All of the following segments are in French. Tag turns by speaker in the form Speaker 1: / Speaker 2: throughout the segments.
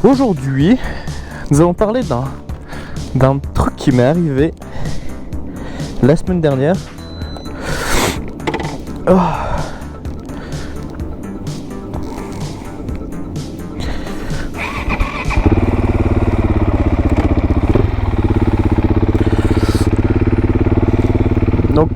Speaker 1: Aujourd'hui, nous allons parler d'un truc qui m'est arrivé la semaine dernière. Donc,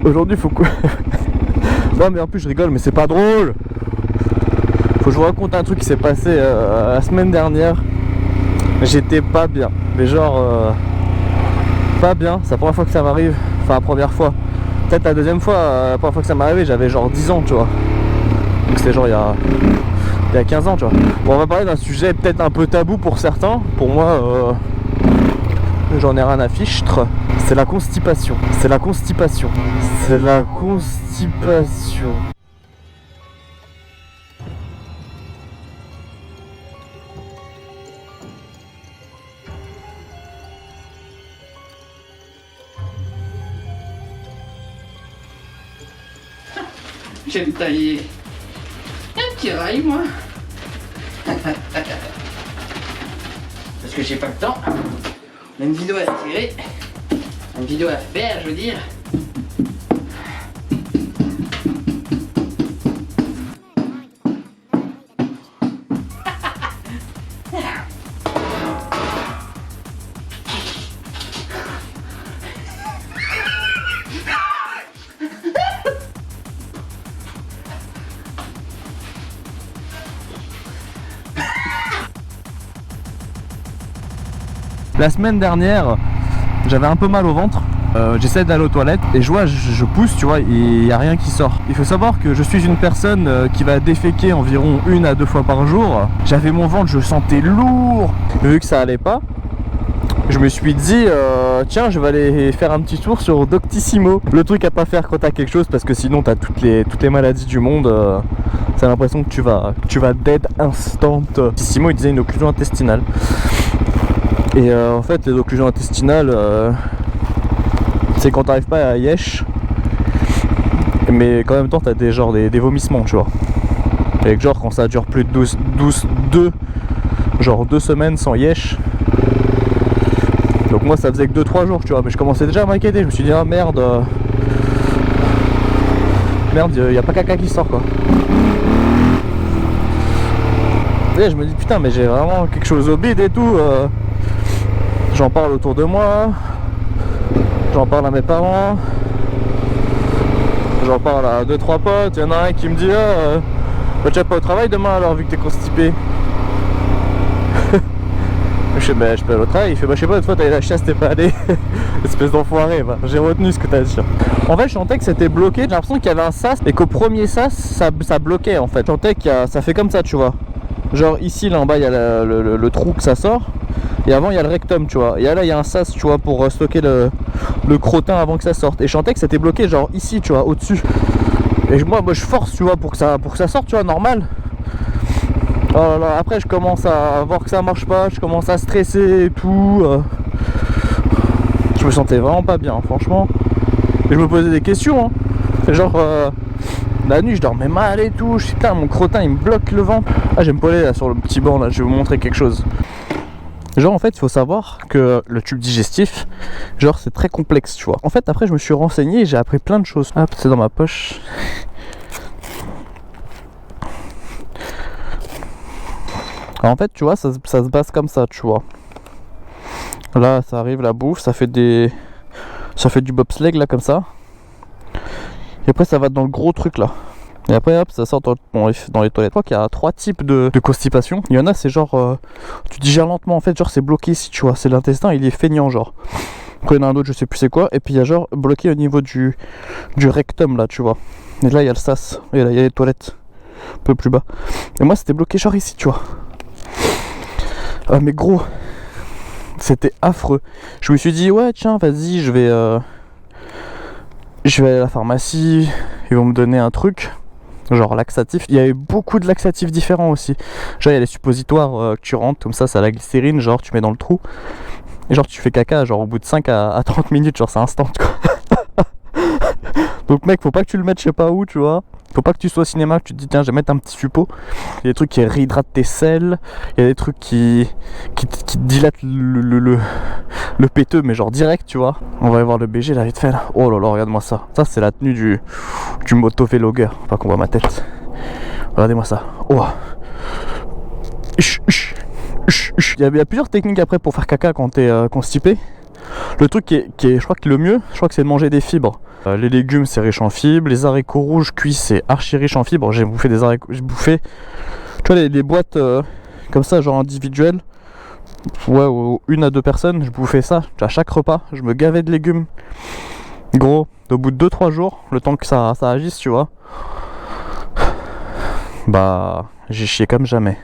Speaker 1: aujourd'hui, faut que... Non mais en plus je rigole, mais c'est pas drôle. Faut que je vous raconte un truc qui s'est passé la semaine dernière. J'étais pas bien, mais genre pas bien. C'est la première fois que ça m'arrive. Enfin la première fois. Peut-être la deuxième fois, la première fois que ça m'est arrivé, j'avais genre 10 ans, tu vois. Donc c'était genre il y a 15 ans, tu vois. Bon, on va parler d'un sujet peut-être un peu tabou pour certains. Pour moi, j'en ai rien à fichtre. C'est la constipation. C'est la constipation. C'est la constipation.
Speaker 2: J'ai me tailler un petit rail, moi. Parce que j'ai pas le temps. On a une vidéo à tirer. Une vidéo à faire, je veux dire.
Speaker 1: La semaine dernière, j'avais un peu mal au ventre. J'essaie d'aller aux toilettes et je pousse, tu vois, et il n'y a rien qui sort. Il faut savoir que je suis une personne qui va déféquer environ 1 à 2 fois par jour. J'avais mon ventre, je le sentais lourd. Vu que ça allait pas, je me suis dit tiens, je vais aller faire un petit tour sur Doctissimo. Le truc à pas faire quand t'as quelque chose, parce que sinon t'as toutes les maladies du monde. C'est l'impression que tu vas dead instant. Doctissimo, il disait une occlusion intestinale. Et en fait, les occlusions intestinales, c'est quand t'arrives pas à yesh, mais quand même temps t'as des vomissements, tu vois. Et que genre quand ça dure plus de 2 semaines sans yesh. Donc moi ça faisait que 2-3 jours, tu vois, mais je commençais déjà à m'inquiéter. Je me suis dit ah merde, y a pas caca qui sort, quoi. Et je me dis putain, mais j'ai vraiment quelque chose au bide et tout. J'en parle autour de moi, j'en parle à mes parents, j'en parle à 2-3 potes. Il y en a un qui me dit bah, tu vas pas au travail demain alors vu que t'es constipé. Je sais bah je peux aller au travail. Il fait bah je sais pas, une fois t'allais la chasse, t'es pas allé. Espèce d'enfoiré, bah. J'ai retenu ce que t'as dit. En fait je sentais que c'était bloqué, j'ai l'impression qu'il y avait un sas et qu'au premier sas ça bloquait en fait. Je sentais que ça fait comme ça, tu vois. Genre ici là en bas il y a le trou que ça sort. Et avant il y a le rectum, tu vois. Et là il y a un sas, tu vois, pour stocker le crottin avant que ça sorte. Et je sentais que c'était bloqué genre ici, tu vois, au-dessus. Et moi je force, tu vois, pour que ça sorte, tu vois, normal. Oh là là, après je commence à voir que ça marche pas, je commence à stresser et tout. Je me sentais vraiment pas bien, franchement. Et je me posais des questions, hein. Genre la nuit je dormais mal et tout. Je suis putain, mon crottin il me bloque le ventre. Ah, je vais me poser là sur le petit banc là, je vais vous montrer quelque chose. Genre en fait il faut savoir que le tube digestif, genre c'est très complexe, tu vois. En fait après je me suis renseigné et j'ai appris plein de choses. Hop, c'est dans ma poche. Alors, en fait tu vois ça se passe comme ça, tu vois. Là ça arrive la bouffe, ça fait du bobsleigh là comme ça. Et après ça va dans le gros truc là. Et après hop ça sort dans les toilettes. Je crois qu'il y a 3 types de constipation. Il y en a c'est genre tu digères lentement en fait, genre c'est bloqué ici, tu vois. C'est l'intestin, il est feignant genre. Après il y en a un autre je sais plus c'est quoi. Et puis il y a genre bloqué au niveau du rectum là, tu vois. Et là il y a le sas. Et là il y a les toilettes un peu plus bas. Et moi c'était bloqué genre ici, tu vois. Ah mais gros, c'était affreux. Je me suis dit ouais tiens vas-y je vais aller à la pharmacie. Ils vont me donner un truc genre laxatif. Il y avait beaucoup de laxatifs différents aussi. Genre il y a les suppositoires que tu rentres comme ça, la glycérine, genre tu mets dans le trou et genre tu fais caca genre au bout de 5 à 30 minutes, genre c'est instant quoi. Donc mec, faut pas que tu le mettes je sais pas où, tu vois. Faut pas que tu sois au cinéma, que tu te dis tiens je vais mettre un petit suppôt. Il y a des trucs qui réhydratent tes selles, il y a des trucs qui dilatent le péteux, mais genre direct, tu vois. On va aller voir le BG là vite fait là. Oh là là, regarde-moi ça. Ça c'est la tenue du moto-vélogueur. Pas qu'on voit ma tête. Regardez-moi ça. Oh. Il y a plusieurs techniques après pour faire caca quand t'es constipé. Le truc qui est, je crois que le mieux, je crois que c'est de manger des fibres. Les légumes c'est riche en fibres, les haricots rouges cuits c'est archi riche en fibres. J'ai bouffé des haricots, j'ai bouffé, tu vois les boîtes comme ça genre individuelles, ouais, ou 1 à 2 personnes, je bouffais ça à chaque repas, je me gavais de légumes. Gros, au bout de 2-3 jours, le temps que ça agisse, tu vois, bah j'ai chié comme jamais.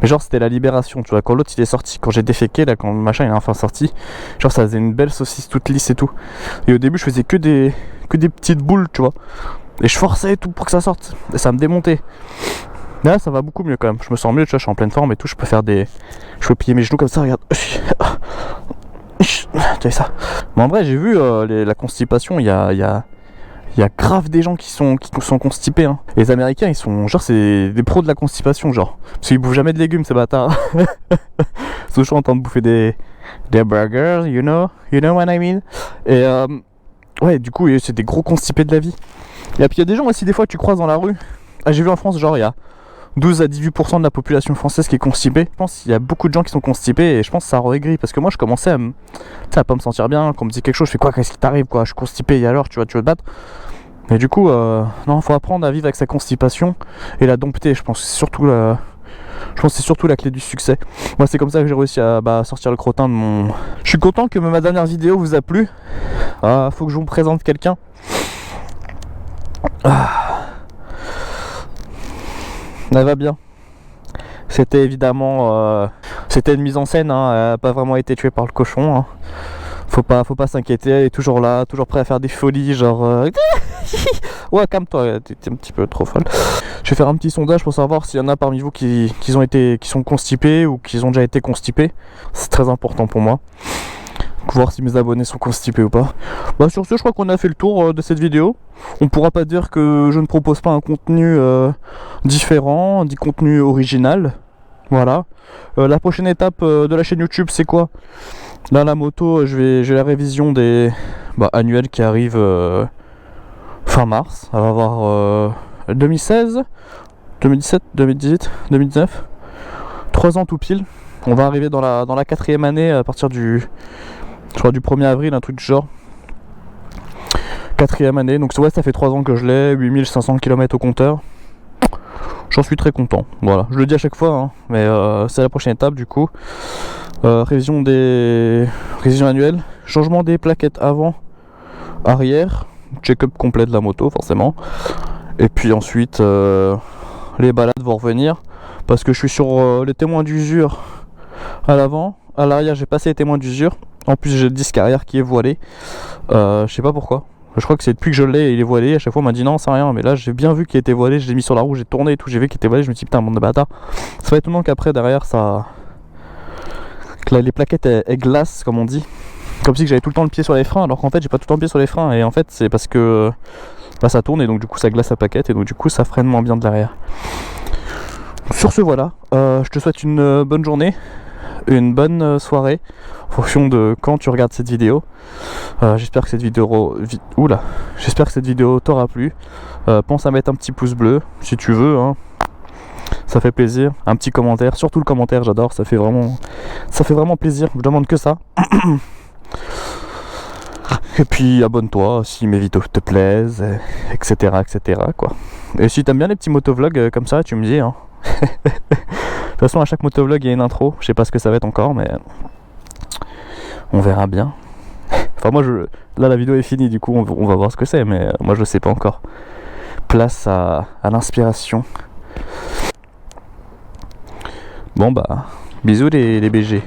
Speaker 1: Mais genre c'était la libération, tu vois, quand l'autre il est sorti, quand j'ai déféqué, là, quand le machin il est enfin sorti, genre ça faisait une belle saucisse toute lisse et tout. Et au début je faisais que des petites boules, tu vois. Et je forçais et tout pour que ça sorte, et ça me démontait. Là ça va beaucoup mieux quand même, je me sens mieux, tu vois, je suis en pleine forme et tout, je peux plier mes genoux comme ça, regarde. Tu vois ça. Mais en vrai j'ai vu la constipation, il y a grave des gens qui sont constipés, hein. Les Américains, ils sont genre c'est des pros de la constipation, genre. Parce qu'ils bouffent jamais de légumes, ces bâtards. Ils sont toujours en train de bouffer des burgers, you know what I mean. Et ouais, du coup, c'est des gros constipés de la vie. Et puis il y a des gens aussi, des fois, tu croises dans la rue. Ah, j'ai vu en France, genre il y a 12 à 18% de la population française qui est constipée. Je pense qu'il y a beaucoup de gens qui sont constipés et je pense que ça re-aigrit. Parce que moi, je commençais à pas me sentir bien. Quand on me dit quelque chose, je fais quoi, qu'est-ce qui t'arrive, quoi, je suis constipé, et alors, tu veux te battre. Et du coup, non, faut apprendre à vivre avec sa constipation et la dompter. Je pense que c'est surtout la clé du succès. Moi, c'est comme ça que j'ai réussi à sortir le crottin de mon. Je suis content que ma dernière vidéo vous a plu. Faut que je vous présente quelqu'un. Elle va bien. C'était évidemment, c'était une mise en scène. Hein, elle n'a pas vraiment été tuée par le cochon. Hein. Faut pas s'inquiéter, elle est toujours là, toujours prête à faire des folies, genre ouais, calme-toi, t'es un petit peu trop folle. Je vais faire un petit sondage pour savoir s'il y en a parmi vous qui sont constipés ou qui ont déjà été constipés. C'est très important pour moi. Voir si mes abonnés sont constipés ou pas. Sur ce, je crois qu'on a fait le tour de cette vidéo. On pourra pas dire que je ne propose pas un contenu différent, du contenu original. Voilà. La prochaine étape de la chaîne YouTube, c'est quoi ? Là, la moto, j'ai la révision des annuelle qui arrive fin mars. Elle va avoir 2016, 2017, 2018, 2019. 3 ans tout pile. On va arriver dans la 4e année à partir du 1er avril, un truc du genre. 4e année, donc ouais, ça fait 3 ans que je l'ai, 8500 km au compteur. J'en suis très content, voilà. Je le dis à chaque fois, hein, mais c'est la prochaine étape du coup. Révision annuelle, changement des plaquettes avant, arrière, check-up complet de la moto forcément. Et puis ensuite, les balades vont revenir parce que je suis sur les témoins d'usure à l'avant. À l'arrière, j'ai passé les témoins d'usure. En plus, j'ai le disque arrière qui est voilé. Je sais pas pourquoi. Je crois que c'est depuis que je l'ai, il est voilé. À chaque fois, on m'a dit non, c'est rien. Mais là, j'ai bien vu qu'il était voilé. Je l'ai mis sur la roue, j'ai tourné et tout. J'ai vu qu'il était voilé. Je me suis dit, putain, bande de bâtard. Ça va étonnant qu'après, derrière, que les plaquettes elles glacent, comme on dit. Comme si j'avais tout le temps le pied sur les freins. Alors qu'en fait, j'ai pas tout le temps le pied sur les freins. Et en fait, c'est parce que ça tourne. Et donc, du coup, ça glace la plaquette. Et donc, du coup, ça freine moins bien de l'arrière. Sur ce, voilà. Je te souhaite une bonne journée. Une bonne soirée en fonction de quand tu regardes cette vidéo. J'espère que cette vidéo t'aura plu. Pense à mettre un petit pouce bleu si tu veux, hein. Ça fait plaisir. Un petit commentaire, surtout le commentaire, j'adore, ça fait vraiment plaisir. Je demande que ça. Et puis abonne-toi si mes vidéos te plaisent, etc. quoi. Et si t'aimes bien les petits motovlogs comme ça, tu me dis, hein. De toute façon, à chaque motovlog il y a une intro. Je sais pas ce que ça va être encore, mais on verra bien. Enfin, moi, là, la vidéo est finie, du coup, on va voir ce que c'est, mais moi, je sais pas encore. Place à l'inspiration. Bon, bisous les BG.